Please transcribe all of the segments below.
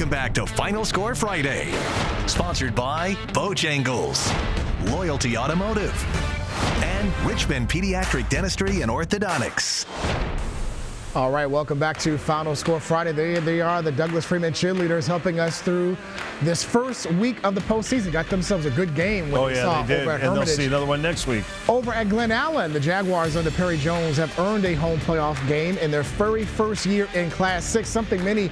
Welcome back to Final Score Friday. Sponsored by Bojangles, Loyalty Automotive, and Richmond Pediatric Dentistry and Orthodontics. All right, welcome back to Final Score Friday. There they are, the Douglas Freeman cheerleaders, helping us through this first week of the postseason. Got themselves a good game. They did, and they'll see another one next week. Over at Glen Allen, the Jaguars under Perry Jones have earned a home playoff game in their very first year in Class 6, something many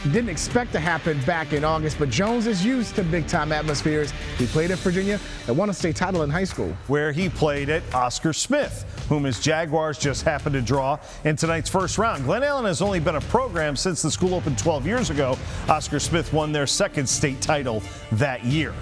didn't expect to happen back in August, but Jones is used to big-time atmospheres. He played at Virginia and won a state title in high school, where he played at Oscar Smith, whom his Jaguars just happened to draw in tonight's first round. Glen Allen has only been a program since the school opened 12 years ago. Oscar Smith won their second state title that year.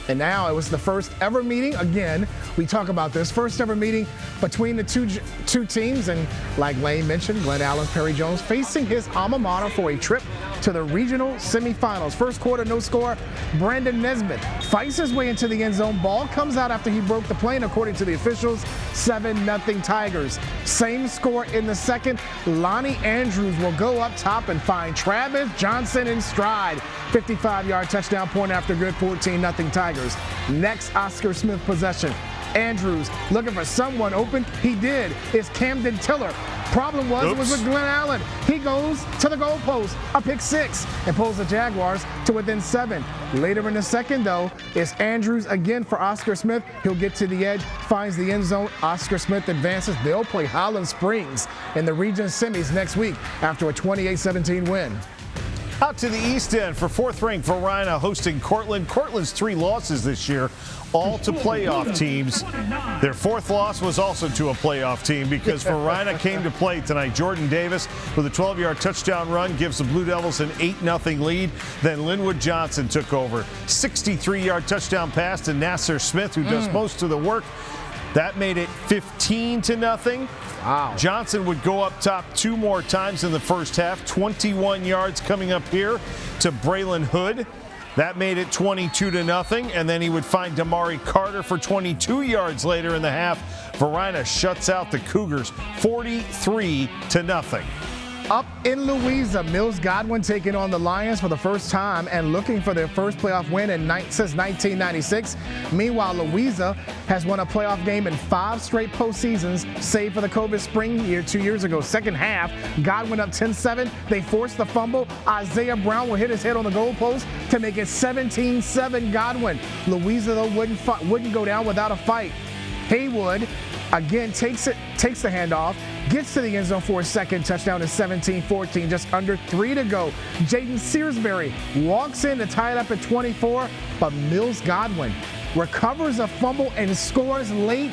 And now it was the first ever meeting. Again, we talk about this first ever meeting between the two teams. And like Lane mentioned, Glen Allen's Perry Jones facing his alma mater for a trip to the regional semifinals. First quarter, no score. Brandon Nesbitt fights his way into the end zone. Ball comes out after he broke the plane, according to the officials. 7-0 Tigers. Same score in the second. Lonnie Andrews will go up top and find Travis Johnson in stride. 55-yard touchdown, point after good. 14-0 Tigers. Next Oscar Smith possession. Andrews looking for someone open. He did. It's Camden Tiller. Problem was, it was with Glen Allen. He goes to the goalpost, a pick six, and pulls the Jaguars to within 7. Later in the second, though, it's Andrews again for Oscar Smith. He'll get to the edge, finds the end zone. Oscar Smith advances. They'll play Highland Springs in the region semis next week after a 28-17 win. Out to the East End for fourth-ranked VARINA hosting Courtland. Courtland's 3 losses this year, all to playoff teams. Their fourth loss was also to a playoff team because VARINA came to play tonight. Jordan Davis with a 12-yard touchdown run gives the Blue Devils an 8-0 lead. Then Linwood Johnson took over. 63-yard touchdown pass to Nasser Smith, who does most of the work. That made it 15-0. Wow. Johnson would go up top 2 more times in the first half. 21 yards coming up here to Braylon Hood. That made it 22-0. And then he would find Damari Carter for 22 yards later in the half. VARINA shuts out the Cougars 43-0. Up in Louisa, Mills Godwin taking on the Lions for the first time and looking for their first playoff win since 1996. Meanwhile, Louisa has won a playoff game in 5 straight postseasons, save for the COVID spring year 2 years ago. Second half, Godwin up 10-7. They forced the fumble. Isaiah Brown will hit his head on the goalpost to make it 17-7 Godwin. Louisa, though, wouldn't go down without a fight. Haywood again takes the handoff, gets to the end zone for a second touchdown at 17-14, just under 3 to go. Jaden Searsbury walks in to tie it up at 24, but Mills Godwin recovers a fumble and scores late.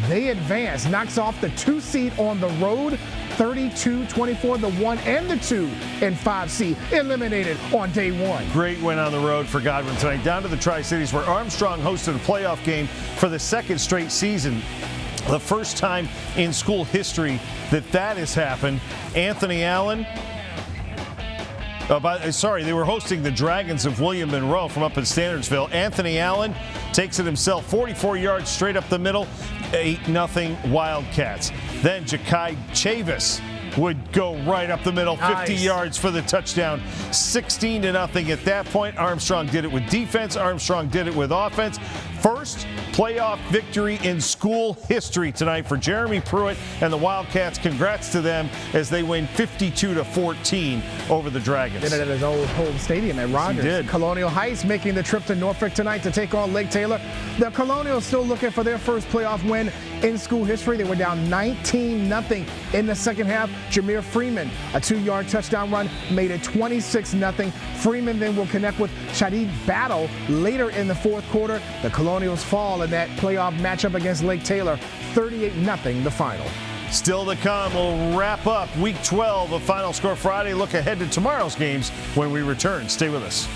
They advance, knocks off the 2 seed on the road, 32-24, the 1 and the 2 and 5 seed eliminated on day 1. Great win on the road for Godwin tonight. Down to the Tri-Cities where Armstrong hosted a playoff game for the second straight season. The first time in school history that has happened. Anthony Allen, they were hosting the Dragons of William Monroe from up in Standardsville. Anthony Allen takes it himself, 44 yards straight up the middle, 8-0 Wildcats. Then Ja'Kai Chavis would go right up the middle, 50 yards for the touchdown, 16-0 at that point. Armstrong did it with defense. Armstrong did it with offense. First playoff victory in school history tonight for Jeremy Pruitt and the Wildcats. Congrats to them as they win 52-14 over the Dragons. Did it at his old home stadium at Rogers. He did. Colonial Heights making the trip to Norfolk tonight to take on Lake Taylor. The Colonials still looking for their first playoff win in school history. They were down 19-0 in the second half. Jameer Freeman, a 2-yard touchdown run, made it 26-0. Freeman then will connect with Shadid Battle later in the fourth quarter. The Colonials fall in that playoff matchup against Lake Taylor, 38-0 the final. Still to come, we'll wrap up Week 12 of Final Score Friday. Look ahead to tomorrow's games when we return. Stay with us.